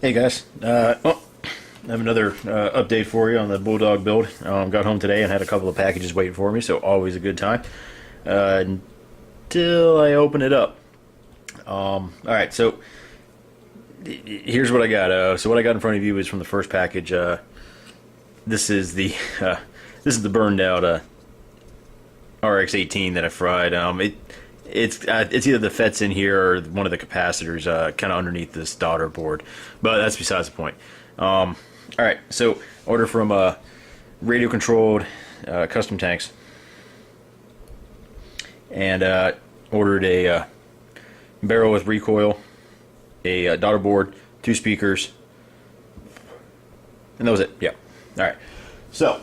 Hey guys, I have another update for you on the Bulldog build. Got home today and had a couple of packages waiting for me, so always a good time until I open it up. Alright, so here's what I got. So what I got in front of you is from the first package. This is the burned out RX-18 that I fried. It's either the FET's in here or one of the capacitors kind of underneath this daughter board, but that's besides the point. All right, so order from radio controlled custom tanks, and ordered a barrel with recoil, a daughter board, 2 speakers, and that was it. Yeah. All right. So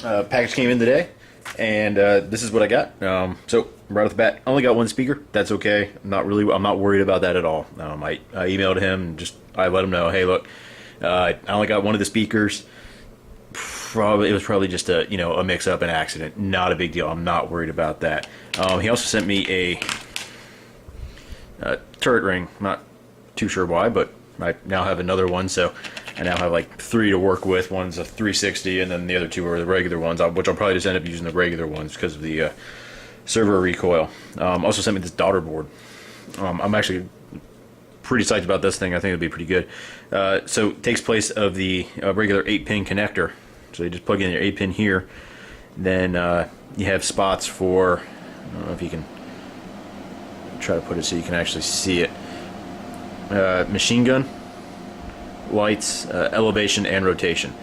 package came in today, and this is what I got. So right off the bat, I only got 1 speaker. That's okay. I'm not worried about that at all. I emailed him and I let him know, hey, look, I only got 1 of the speakers. It was probably just a mix-up, an accident. Not a big deal. I'm not worried about that. He also sent me a turret ring. Not too sure why, but I now have another one, so I now have like 3 to work with. One's a 360, and then the other 2 are the regular ones, which I'll probably just end up using the regular ones because of the servo recoil. Also sent me this daughter board. I'm actually pretty psyched about this thing. I think it'll be pretty good. So it takes place of the regular 8-pin connector. So you just plug in your 8-pin here. Then you have spots for, I don't know if you can try to put it so you can actually see it. Machine gun, lights, elevation, and rotation.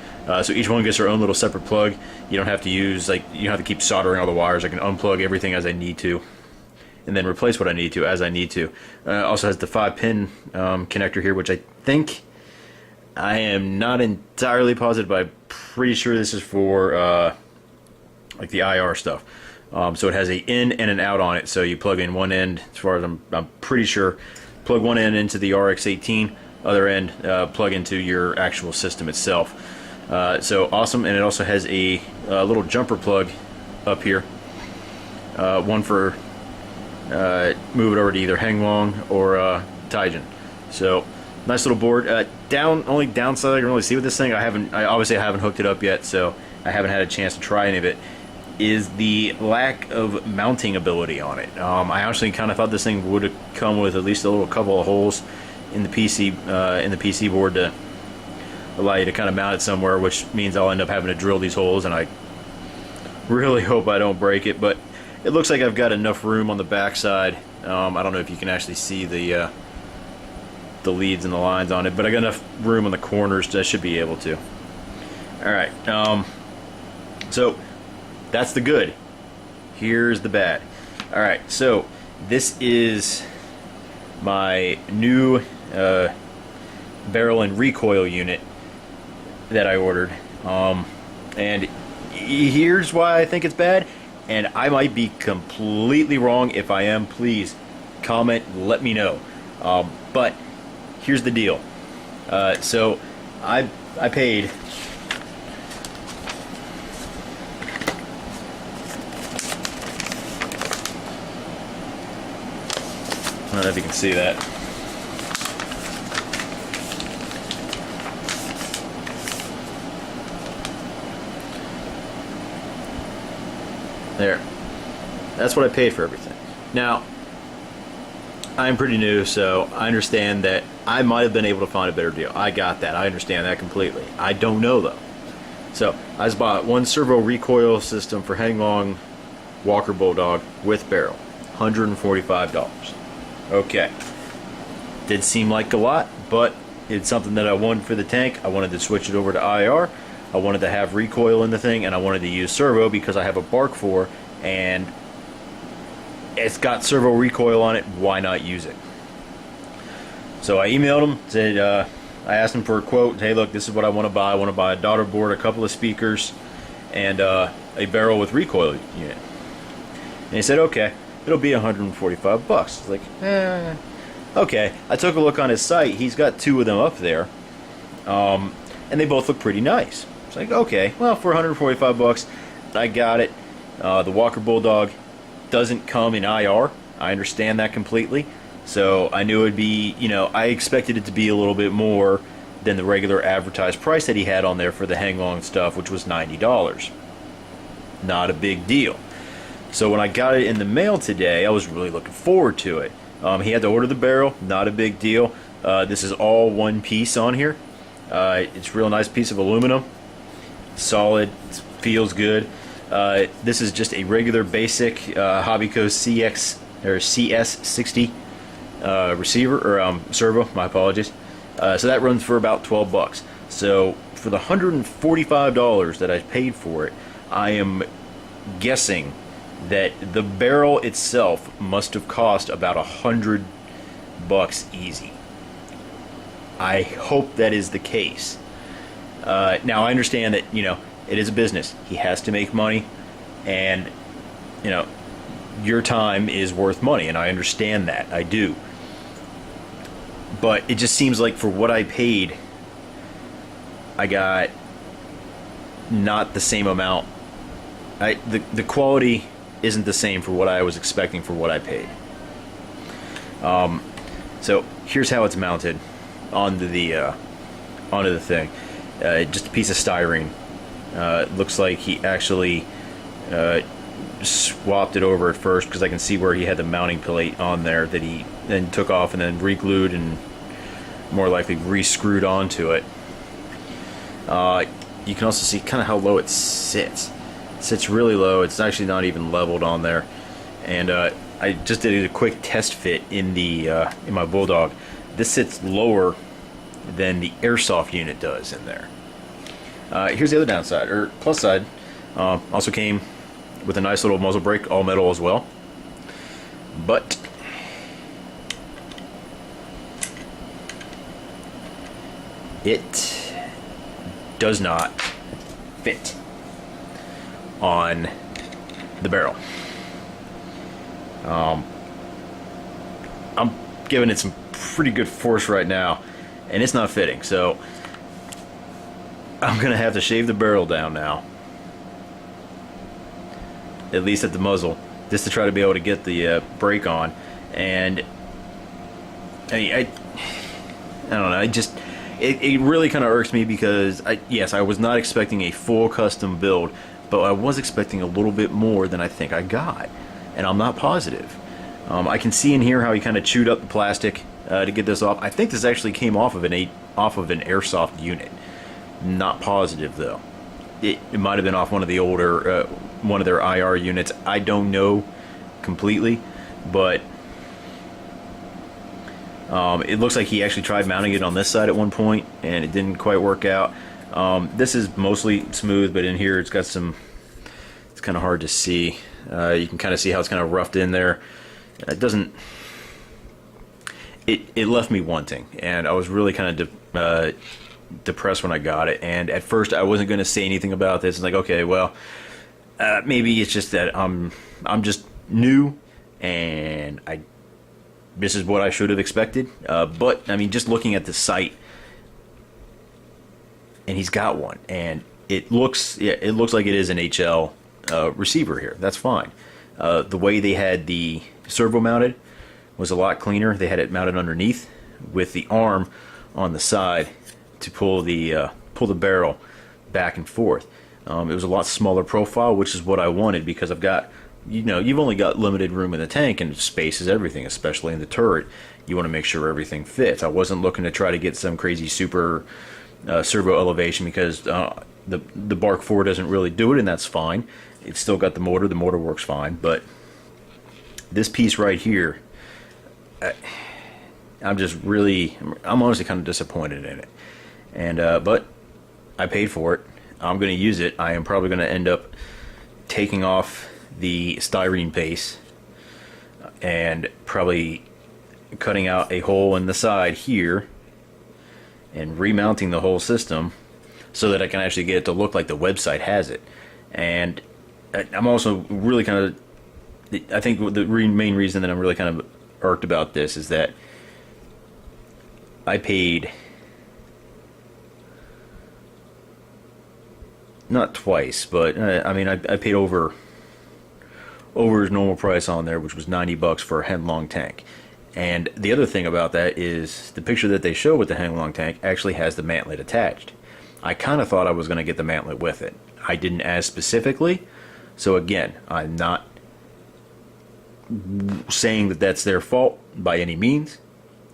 So each one gets their own little separate plug. You don't have to use, you don't have to keep soldering all the wires. I can unplug everything as I need to, and then replace what I need to as I need to. Also has the 5-pin connector here, which I think, I am not entirely positive, but I'm pretty sure this is for like the IR stuff. So it has a in and an out on it. So you plug in one end, as far as I'm pretty sure, plug one end into the RX-18, other end plug into your actual system itself. So awesome, and it also has a little jumper plug up here. One for move it over to either Henglong or Taijin. So nice little board. Only downside I can really see with this thing, I obviously haven't hooked it up yet, so I haven't had a chance to try any of it, is the lack of mounting ability on it. I actually kind of thought this thing would have come with at least a couple of holes in the PC board to allow you to kind of mount it somewhere, which means I'll end up having to drill these holes, and I really hope I don't break it. But it looks like I've got enough room on the back side. I don't know if you can actually see the leads and the lines on it, but I got enough room on the corners that I should be able to. Alright, so that's the good. Here's the bad. Alright, so this is my new barrel and recoil unit that I ordered, and here's why I think it's bad, and I might be completely wrong. If I am, please comment, let me know. But here's the deal. So I paid I don't know if you can see that. There. That's what I paid for everything. Now, I'm pretty new, so I understand that I might have been able to find a better deal. I got that. I understand that completely. I don't know, though. So, I just bought 1 servo recoil system for Henglong Walker Bulldog with barrel. $145. Okay. Did seem like a lot, but it's something that I wanted for the tank. I wanted to switch it over to IR. I wanted to have recoil in the thing, and I wanted to use servo because I have a Bark 4, and it's got servo recoil on it. Why not use it? So I emailed him, said, I asked him for a quote. Hey, look, this is what I want to buy. I want to buy a daughter board, a couple of speakers, and a barrel with recoil unit. And he said, okay, it'll be $145 bucks. It's like, okay. I took a look on his site. He's got 2 of them up there, and they both look pretty nice. It's like, okay, well, for 145 bucks, I got it. The Walker Bulldog doesn't come in IR. I understand that completely. So I knew it'd be, I expected it to be a little bit more than the regular advertised price that he had on there for the hang-on stuff, which was $90. Not a big deal. So when I got it in the mail today, I was really looking forward to it. He had to order the barrel, not a big deal. This is all one piece on here. It's a real nice piece of aluminum, solid, feels good. This is just a regular basic Hobbyco CX or CS60 receiver or servo. My apologies. So that runs for about 12 bucks. So for the $145 that I paid for it, I am guessing that the barrel itself must have cost about $100 easy. I hope that is the case. Now I understand that it is a business. He has to make money, and your time is worth money, and I understand that. I do. But it just seems like for what I paid, I got not the same amount. The quality isn't the same for what I was expecting for what I paid. So here's how it's mounted onto the thing. Just a piece of styrene. It looks like he actually swapped it over at first, because I can see where he had the mounting plate on there that he then took off and then re-glued and more likely re-screwed onto it. You can also see kind of how low it sits. It sits really low. It's actually not even leveled on there. And I just did a quick test fit in my Bulldog. This sits lower than the airsoft unit does in there. Here's the other downside, or plus side. Also came with a nice little muzzle brake, all metal as well. But it does not fit on the barrel. I'm giving it some pretty good force right now, and it's not fitting. So I'm gonna have to shave the barrel down now, at least at the muzzle, just to try to be able to get the brake on. And I don't know. It really kind of irks me, because yes, I was not expecting a full custom build, but I was expecting a little bit more than I think I got, and I'm not positive. I can see in here how he kind of chewed up the plastic to get this off. I think this actually came off of an airsoft unit. Not positive though. It might have been off one of the older one of their IR units. I don't know completely, but it looks like he actually tried mounting it on this side at one point, and it didn't quite work out. This is mostly smooth, but in here it's got some. It's kind of hard to see. You can kind of see how it's kind of roughed in there. It doesn't. It left me wanting, and I was really kind of depressed when I got it. And at first, I wasn't going to say anything about this. It's like, okay, well, maybe it's just that I'm just new, and this is what I should have expected. But I mean, just looking at the site, and he's got one, and it looks like it is an HL receiver here. That's fine. The way they had the servo mounted was a lot cleaner. They had it mounted underneath with the arm on the side to pull the barrel back and forth. It was a lot smaller profile, which is what I wanted, because I've got, you've only got limited room in the tank, and space is everything, especially in the turret. You want to make sure everything fits. I wasn't looking to try to get some crazy super servo elevation, because the Bark 4 doesn't really do it, and that's fine. It's still got the motor. The motor works fine, but this piece right here, I'm honestly kind of disappointed in it. And but I paid for it. I'm going to use it. I am probably going to end up taking off the styrene base and probably cutting out a hole in the side here and remounting the whole system so that I can actually get it to look like the website has it. And I'm also really kind of, I think the main reason that I'm really kind of irked about this is that I paid not twice, but I mean I paid over his normal price on there, which was $90 for a headlong tank. And the other thing about that is the picture that they show with the hang-along tank actually has the mantlet attached. I kind of thought I was going to get the mantlet with it. I didn't ask specifically, so again, I'm not saying that that's their fault by any means.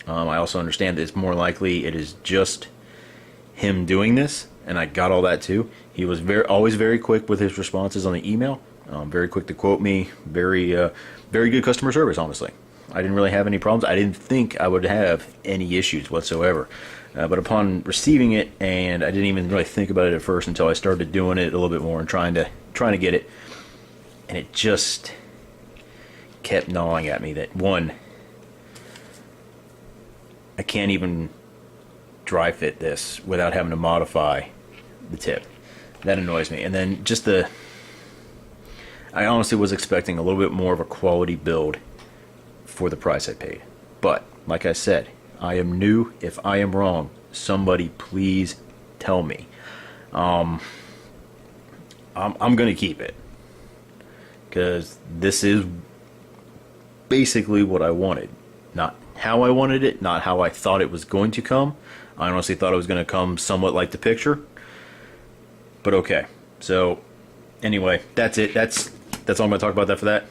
I also understand that it's more likely it is just him doing this, and I got all that too. He was always very quick with his responses on the email, very quick to quote me, very good customer service, honestly. I didn't really have any problems. I didn't think I would have any issues whatsoever. But upon receiving it, and I didn't even really think about it at first until I started doing it a little bit more and trying to get it, and it just kept gnawing at me that, one, I can't even dry fit this without having to modify the tip. That annoys me. And then just I honestly was expecting a little bit more of a quality build for the price I paid. But like I said, I am new. If I am wrong, somebody please tell me. I'm gonna keep it because this is basically what I wanted. Not how I wanted it, not how I thought it was going to come. I honestly thought it was going to come somewhat like the picture. But okay. So anyway, that's it. That's all I'm going to talk about that for that.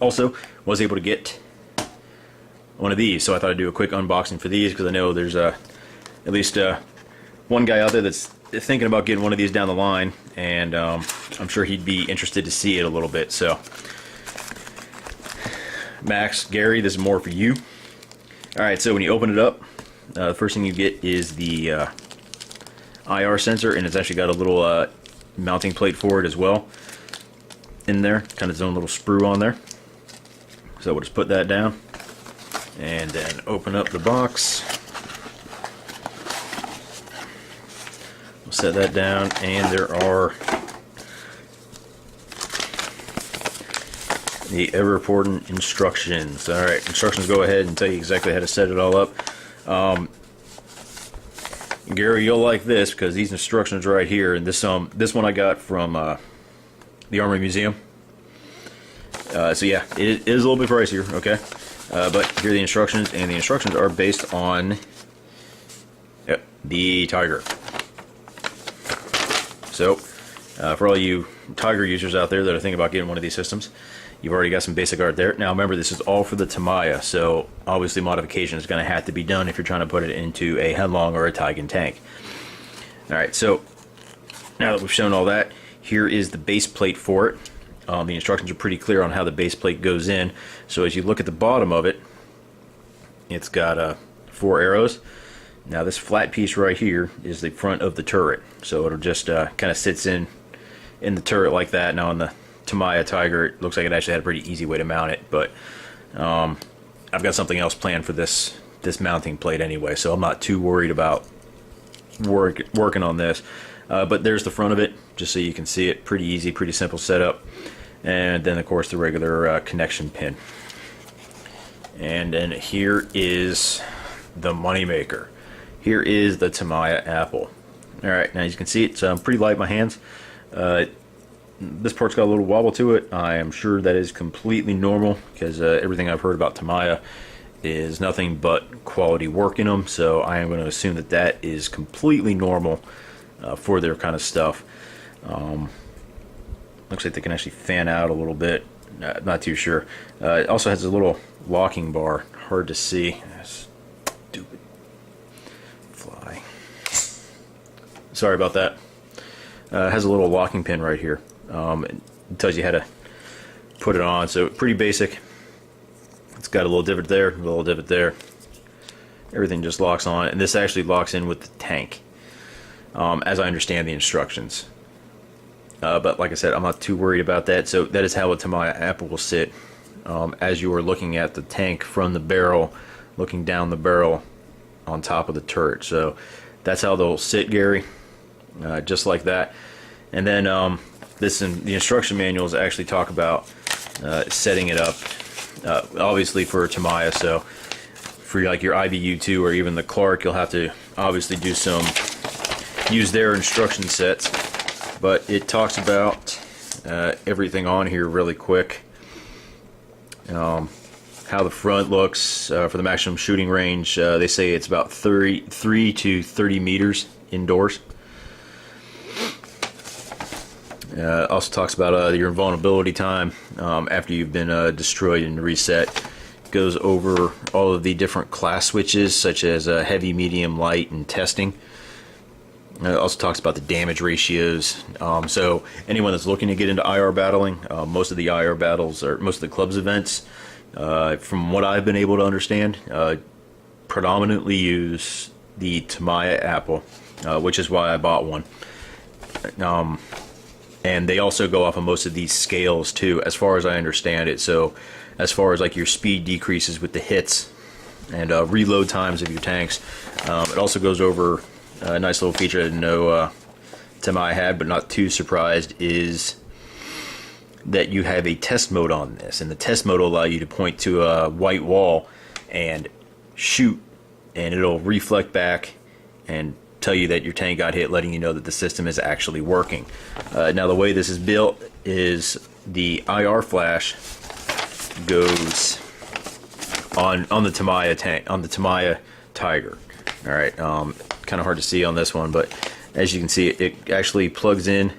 Also, was able to get one of these, so I thought I'd do a quick unboxing for these because I know there's at least one guy out there that's thinking about getting one of these down the line, and I'm sure he'd be interested to see it a little bit. So, Max, Gary, this is more for you. All right, so when you open it up, the first thing you get is the IR sensor, and it's actually got a little mounting plate for it as well in there, kind of its own little sprue on there. So we'll just put that down and then open up the box. We'll set that down, and there are the ever-important instructions. Alright, instructions go ahead and tell you exactly how to set it all up. Gary, you'll like this because these instructions right here, and this one I got from the Army Museum. So yeah, it is a little bit pricier, okay? But here are the instructions, and the instructions are based on the Tiger. So, for all you Tiger users out there that are thinking about getting one of these systems, you've already got some basic art there. Now remember, this is all for the Tamiya, so obviously modification is going to have to be done if you're trying to put it into a headlong or a Tigan tank. Alright, so now that we've shown all that, here is the base plate for it. The instructions are pretty clear on how the base plate goes in. So as you look at the bottom of it, it's got 4 arrows. Now this flat piece right here is the front of the turret. So it'll just kind of sits in the turret like that. Now on the Tamiya Tiger, it looks like it actually had a pretty easy way to mount it. But I've got something else planned for this mounting plate anyway. So I'm not too worried about working on this. But there's the front of it, just so you can see it. Pretty easy, pretty simple setup. And then of course the regular connection pin. And then here is the moneymaker. Here is the Tamiya Apple. Alright, now as you can see, it's pretty light in my hands. This part's got a little wobble to it. I am sure that is completely normal because everything I've heard about Tamiya is nothing but quality work in them. So I am going to assume that that is completely normal for their kind of stuff. Looks like they can actually fan out a little bit. Not too sure. It also has a little locking bar. Hard to see. Stupid fly. Sorry about that. It has a little locking pin right here. It tells you how to put it on. So pretty basic. It's got a little divot there, a little divot there. Everything just locks on, and this actually locks in with the tank, as I understand the instructions. But like I said, I'm not too worried about that. So that is how a Tamiya Apple will sit as you are looking at the tank from the barrel, looking down the barrel on top of the turret. So that's how they'll sit, Gary, just like that. And then the instruction manuals actually talk about setting it up, obviously for Tamiya. So for like your IBU2 or even the Clark, you'll have to obviously use their instruction sets. But it talks about everything on here really quick. how the front looks for the maximum shooting range. They say it's about 3 to 30 meters indoors. Also talks about your invulnerability time after you've been destroyed and reset. Goes over all of the different class switches, such as heavy, medium, light, and testing. Also talks about the damage ratios. So anyone that's looking to get into IR battling, most of the IR battles, or most of the clubs events, from what I've been able to understand, predominantly use the Tamiya Apple, which is why I bought one. And they also go off of most of these scales too, as far as I understand it. So as far as like your speed decreases with the hits and reload times of your tanks, it also goes over a nice little feature I didn't know Tamiya had, but not too surprised, is that you have a test mode on this, and the test mode will allow you to point to a white wall and shoot, and it'll reflect back and tell you that your tank got hit, letting you know that the system is actually working. Now the way this is built is the IR flash goes on the Tamiya tank, on the Tamiya Tiger. All right, kind of hard to see on this one, but as you can see, it actually plugs in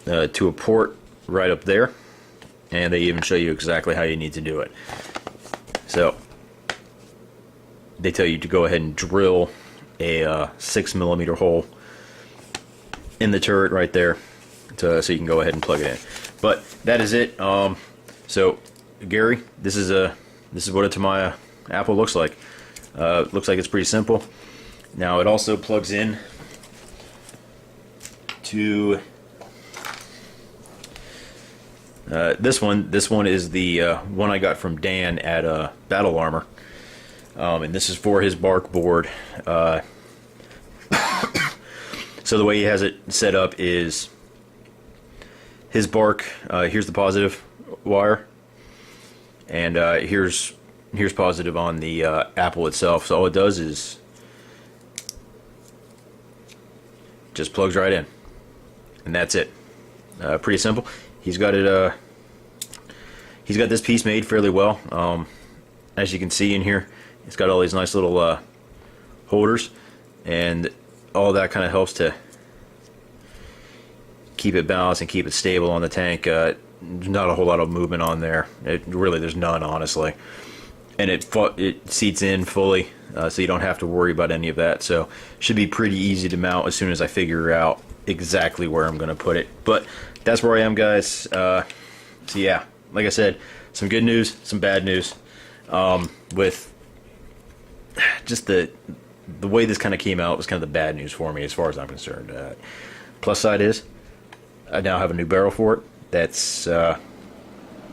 to a port right up there, and they even show you exactly how you need to do it. So they tell you to go ahead and drill a 6mm hole in the turret right there, so you can go ahead and plug it in. But that is it. So Gary, this is what a Tamiya Apple looks like. Looks like it's pretty simple. Now it also plugs in to this one. This one is the one I got from Dan at Battle Armor. And this is for his bark board. So the way he has it set up is his bark, here's the positive wire, and here's positive on the Apple itself. So all it does is just plugs right in, and that's it. Pretty simple. He's got it. He's got this piece made fairly well. As you can see in here, it's got all these nice little holders, and all that kind of helps to keep it balanced and keep it stable on the tank. Not a whole lot of movement on there. There's none, honestly. And it seats in fully, so you don't have to worry about any of that. So should be pretty easy to mount as soon as I figure out exactly where I'm going to put it. But that's where I am, guys. So yeah, like I said, some good news, some bad news. With just the way this kind of came out was kind of the bad news for me as far as I'm concerned. Plus side is I now have a new barrel for it. That's the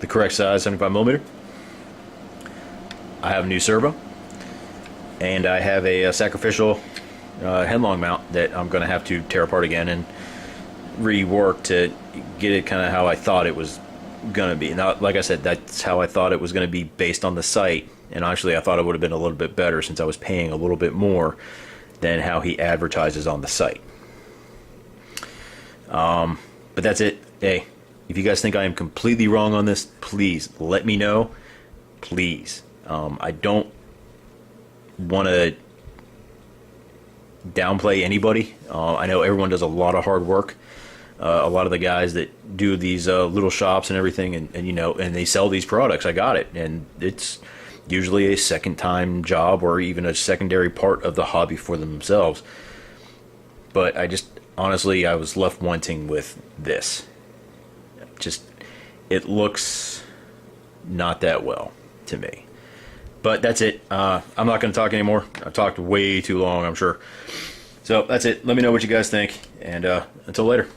correct size, 75mm. I have a new servo, and I have a sacrificial headlong mount that I'm going to have to tear apart again and rework to get it kind of how I thought it was going to be. Now, like I said, that's how I thought it was going to be based on the site, and actually I thought it would have been a little bit better since I was paying a little bit more than how he advertises on the site. But that's it. Hey, if you guys think I am completely wrong on this, please let me know. Please. I don't want to downplay anybody. I know everyone does a lot of hard work. A lot of the guys that do these little shops and everything, and you know, and they sell these products. I got it, and it's usually a second-time job or even a secondary part of the hobby for themselves. But I just honestly, I was left wanting with this. Just, it looks not that well to me. But that's it. I'm not going to talk anymore. I've talked way too long, I'm sure. So that's it. Let me know what you guys think, and until later.